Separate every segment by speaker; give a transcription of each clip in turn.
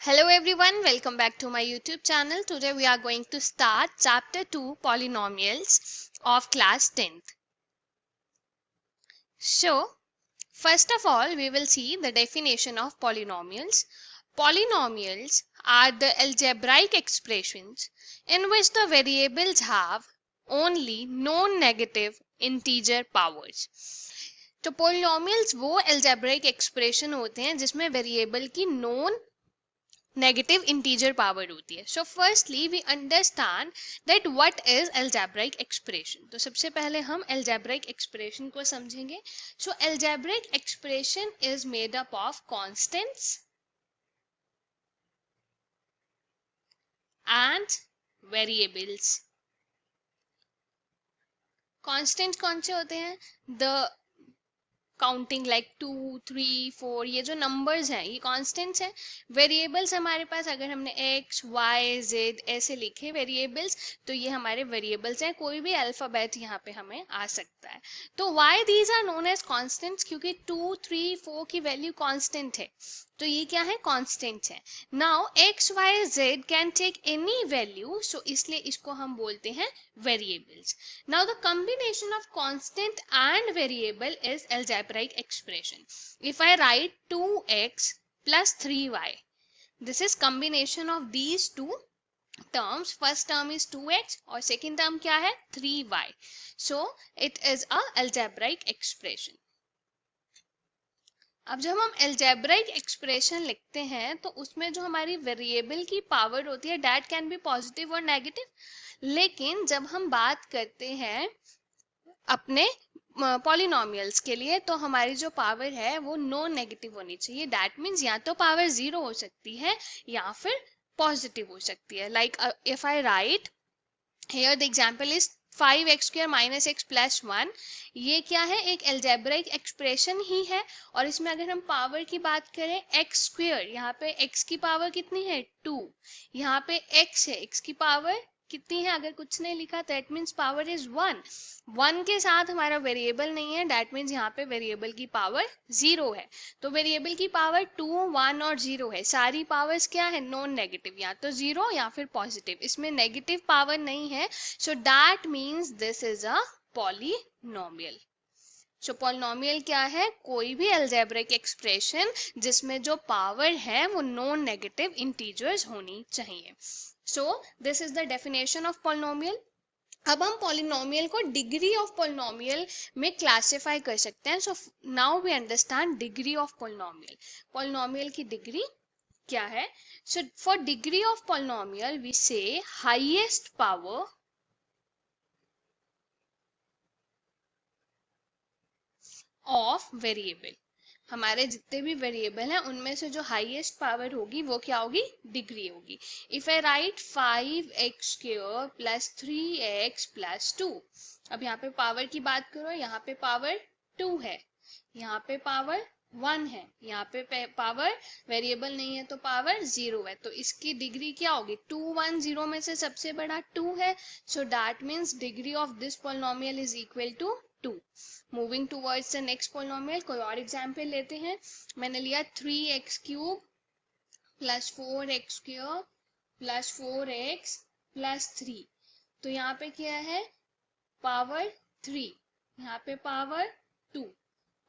Speaker 1: Hello everyone, welcome back to my YouTube channel. Today we are going to start chapter 2 polynomials of class 10th. So, first of all, we will see the definition of polynomials. Polynomials are the algebraic expressions in which the variables have only non-negative integer powers. तो polynomials वो algebraic expression होते हैं जिसमें variable की non negative integer power होती है. So firstly we understand that what is algebraic expression. तो सबसे पहले हम algebraic expression को समझेंगे. So algebraic expression is made up of constants and variables. Constant कौन से होते हैं? The काउंटिंग लाइक 2, 3, 4 ये जो नंबर्स हैं ये कॉन्स्टेंट्स हैं. वेरिएबल्स हमारे पास अगर हमने x, y, z ऐसे लिखे वेरिएबल्स तो ये हमारे वेरिएबल्स हैं. कोई भी अल्फाबेट यहाँ पे हमें आ सकता है. तो why these are known as constants? क्योंकि 2, 3, 4 की वैल्यू कॉन्स्टेंट है तो ये क्या है? कॉन्स्टेंट्स है. Now x, y, z can take any value so इसलिए इसको हम बोलते हैं variables. Now the combination of constant and variable is algebraic expression. If I write 2x plus 3y, this is combination of these two terms. First term is 2x और second term क्या है? 3y. So it is a algebraic expression. अब जब हम algebraic expression लिखते हैं तो उसमें जो हमारी वेरिएबल की पावर होती है that can be positive और negative. लेकिन जब हम बात करते हैं अपने पॉलिनोमियल्स के लिए तो हमारी जो पावर है वो नॉन नेगेटिव होनी चाहिए. दैट मीन्स या तो पावर 0 हो सकती है या फिर पॉजिटिव हो सकती है. Like if I right here the example is 5x² - x + 1. ये क्या है? एक एल्जेब्राइक एक्सप्रेशन ही है. और इसमें अगर हम पावर की बात करें x², यहाँ पे x की पावर कितनी है? 2. यहाँ पे x है, x की पावर कितनी है? अगर कुछ नहीं लिखा दैट मीन्स पावर इज 1. 1 के साथ हमारा वेरिएबल नहीं है दैट मीन्स यहाँ पे वेरिएबल की पावर 0 है. तो वेरिएबल की पावर 2, 1 और 0 है. सारी पावर्स क्या है? नॉन नेगेटिव, या तो 0 या फिर पॉजिटिव. इसमें नेगेटिव पावर नहीं है. So that means this is a polynomial. So polynomial क्या है? कोई भी अलजेब्रिक एक्सप्रेशन जिसमें जो पावर है वो नॉन नेगेटिव इंटीजर्स होनी चाहिए. So this is the definition of polynomial. अब हम पॉलिनोमियल को डिग्री ऑफ पॉलिनोमियल में क्लासिफाई कर सकते हैं. So now we understand degree of polynomial. Polynomial की डिग्री क्या है? So for degree of polynomial we say highest power of variable. हमारे जितने भी वेरिएबल हैं उनमें से जो हाईएस्ट पावर होगी वो क्या होगी? डिग्री होगी. If I right 5x² + 3x + 2. अब यहाँ पे पावर की बात करो, यहाँ पे पावर 2 है, यहाँ पे पावर 1 है, यहाँ पे पावर वेरिएबल नहीं है तो पावर 0 है. तो इसकी डिग्री क्या होगी? 2, 1, 0 में से सबसे बड़ा 2 है. So that means degree of this polynomial is equal to 2. Moving towards the next polynomial. कोई और एग्जांपल लेते हैं. मैंने लिया 3x³ + 4x² + 4x + 3. तो यहाँ पे क्या है? पावर 3, यहाँ पे पावर 2,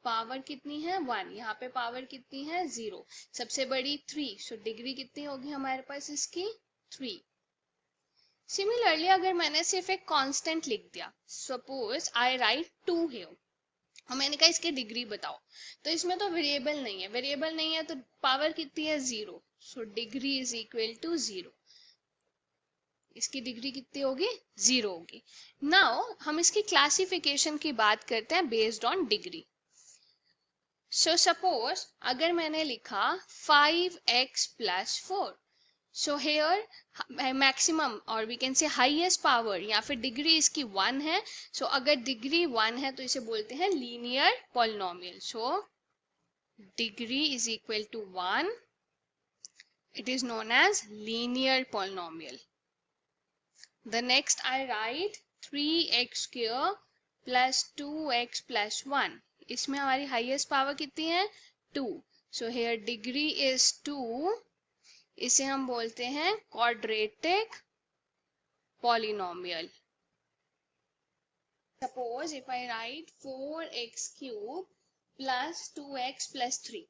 Speaker 1: पावर कितनी है? 1, यहाँ पे पावर कितनी है? 0. सबसे बड़ी 3. सो डिग्री कितनी होगी हमारे पास इसकी? 3. सिमिलरली अगर मैंने सिर्फ एक कांस्टेंट लिख दिया, सपोज आई राइट 2 हियर और मैंने कहा इसकी डिग्री बताओ, तो इसमें तो वेरिएबल नहीं है. वेरिएबल नहीं है तो पावर कितनी है? 0. So degree is equal to 0. इसकी डिग्री कितनी होगी? 0 होगी. नाउ हम इसकी क्लासिफिकेशन की बात करते हैं based on degree. So suppose अगर मैंने लिखा 5x + 4. सो हेयर मैक्सिमम और we can say highest power या फिर डिग्री इसकी 1 है. सो अगर डिग्री 1 है तो इसे बोलते हैं linear polynomial. So degree is equal to 1. It is known as linear polynomial. The next I write 3x² + 2x + 1. इसमें हमारी हाईएस्ट पावर कितनी है? 2. सो हेयर डिग्री इज 2 इसे हम बोलते हैं quadratic polynomial. Suppose if I write 4x cube plus 2x plus 3.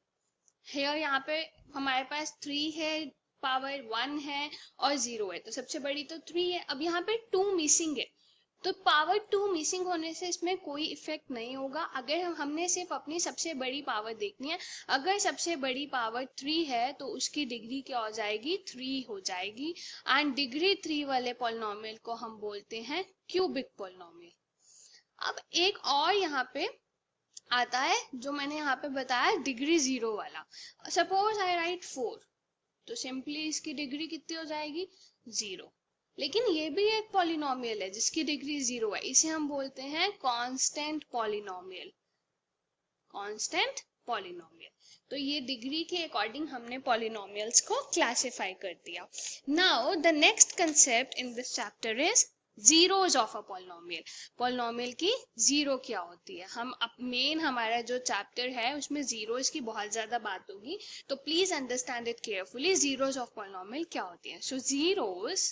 Speaker 1: Here यहाँ पे हमारे पास 3 है, पावर 1 है और 0 है, तो सबसे बड़ी तो 3 है. अब यहाँ पे 2 मिसिंग है, तो पावर 2 मिसिंग होने से इसमें कोई इफेक्ट नहीं होगा. अगर हमने सिर्फ अपनी सबसे बड़ी पावर देखनी है, अगर सबसे बड़ी पावर 3 है तो उसकी डिग्री क्या हो जाएगी, 3 हो जाएगी. एंड डिग्री 3 वाले पॉलिनोमियल को हम बोलते हैं क्यूबिक पॉलिनोमियल. अब एक और यहाँ पे आता है जो मैंने यहाँ पे बताया डिग्री 0 वाला. सपोज आई राइट 4, तो सिंपली इसकी डिग्री कितनी हो जाएगी, 0. लेकिन ये भी एक पॉलिनोमियल है जिसकी डिग्री 0 है, इसे हम बोलते हैं कांस्टेंट पॉलिनोमियल. Constant polynomial. तो ये डिग्री के अकॉर्डिंग हमने पॉलिनोमियल्स को क्लासिफाई कर दिया. Now the next concept in this chapter is zeros of a polynomial. Polynomial की जीरो क्या होती है. हम मेन हमारा जो चैप्टर है उसमें जीरोज की बहुत ज्यादा बात होगी, तो please understand it carefully. Zeros of polynomial क्या होती है. सो zeros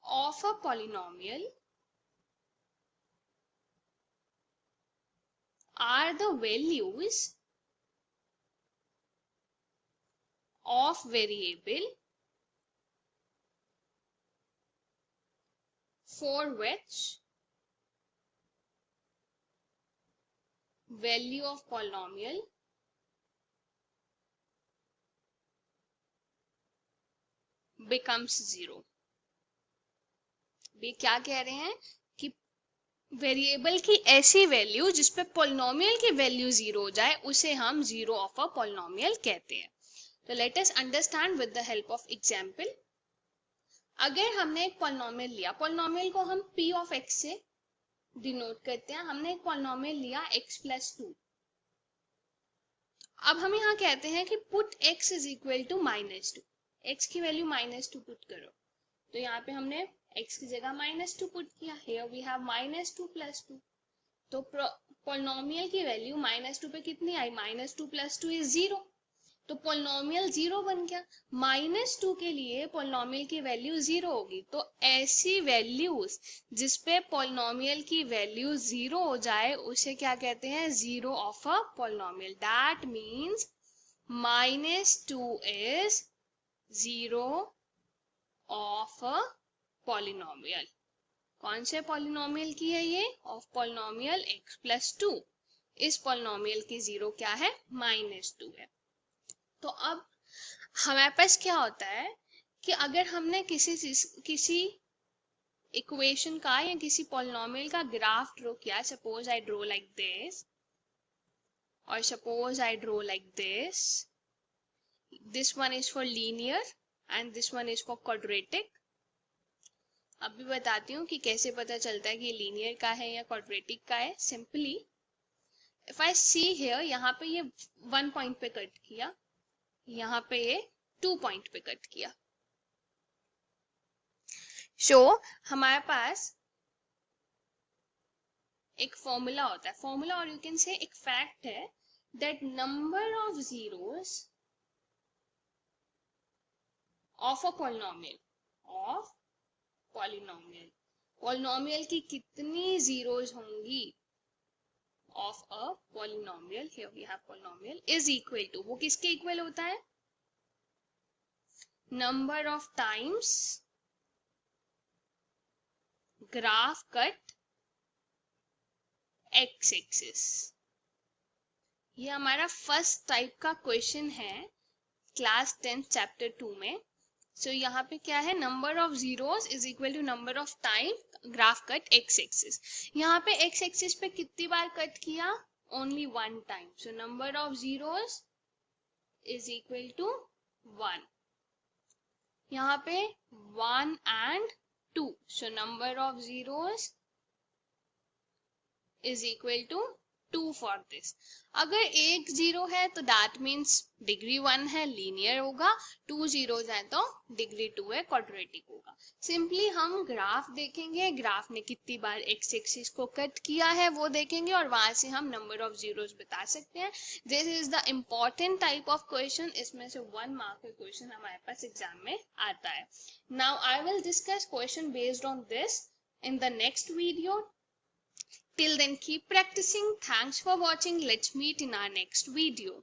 Speaker 1: of a polynomial are the values of variable for which value of polynomial becomes 0. भी क्या कह रहे हैं कि वेरिएबल की ऐसी वैल्यू जिसपे पॉलिनोमियल की वैल्यू 0 हो जाए उसे हम जीरो ऑफ अ पॉलिनोमियल कहते हैं. तो let us understand with the help of example. अगर हमने एक पॉलिनोमियल लिया, पॉलिनोमियल को हम p ऑफ x से डिनोट करते हैं. हमने एक पॉलिनोमियल लिया x प्लस 2. अब हम यहाँ कहते हैं कि put x is equal to -2. x की वैल्यू -2 पुट करो, तो यहाँ पे हमने x की जगह -2 पुट किया. Here we have -2 plus 2. तो पॉलिनोमियल की वैल्यू -2 पे कितनी आई, -2 प्लस 2 इज 0. तो पॉलिनोमियल 0 बन गया. -2 के लिए पॉलिनोमियल की वैल्यू 0 होगी. तो ऐसी वैल्यूज जिसपे पॉलिनोमियल की वैल्यू 0 हो जाए उसे क्या कहते हैं, zero of a polynomial. That means -2 is zero of a polynomial. कौन से पॉलिनोमियल की है ये, ऑफ पॉलिनोमियल x प्लस 2. इस पॉलिनोमियल की जीरो क्या है, -2 है. तो अब हमारे पास क्या होता है कि अगर हमने किसी इक्वेशन का या किसी पॉलिनोमियल का ग्राफ ड्रॉ किया, suppose I draw like this और suppose I draw like this one is for linear and this one is for quadratic. अभी बताती हूँ कि कैसे पता चलता है कि लीनियर का है या क्वाड्रेटिक का है. Simply if I see here, यहाँ पे ये 1 पॉइंट पे कट किया, यहाँ पे ये 2 पॉइंट पे कट किया. सो हमारे पास एक फॉर्मूला होता है, फॉर्मूला और यू कैन से एक फैक्ट है, that number of zeros of a polynomial polynomial की कितनी जीरोस होंगी of a polynomial, here we have polynomial, is equal to, वो किसके इक्वल होता है, number of times graph cut X axis. ये हमारा फर्स्ट टाइप का क्वेश्चन है क्लास 10 चैप्टर 2 में. सो यहाँ पे क्या है, number of zeros is equal to number of time graph cut X axis. यहाँ पे एक्स एक्सिस पे कितनी बार कट किया, only 1 time. So number of zeros is equal to 1. यहाँ पे 1 and 2. So number of zeros is equal to 2 for this. अगर एक जीरो है तो दैट मीन्स डिग्री 1 है, लीनियर होगा। 2 जीरोज है तो डिग्री 2 है, क्वाड्रेटिक होगा। सिंपली हम ग्राफ देखेंगे, ग्राफ ने कितनी बार एक्स एक्सिस को कट किया है वो देखेंगे और वहां से हम नंबर ऑफ जीरोज बता सकते हैं। This is the important type of question, इसमें से 1 मार्क का क्वेश्चन हमारे पास एग्जाम में आता है। Now I will discuss question based on this in the next video. Till then, keep practicing. Thanks for watching. Let's meet in our next video.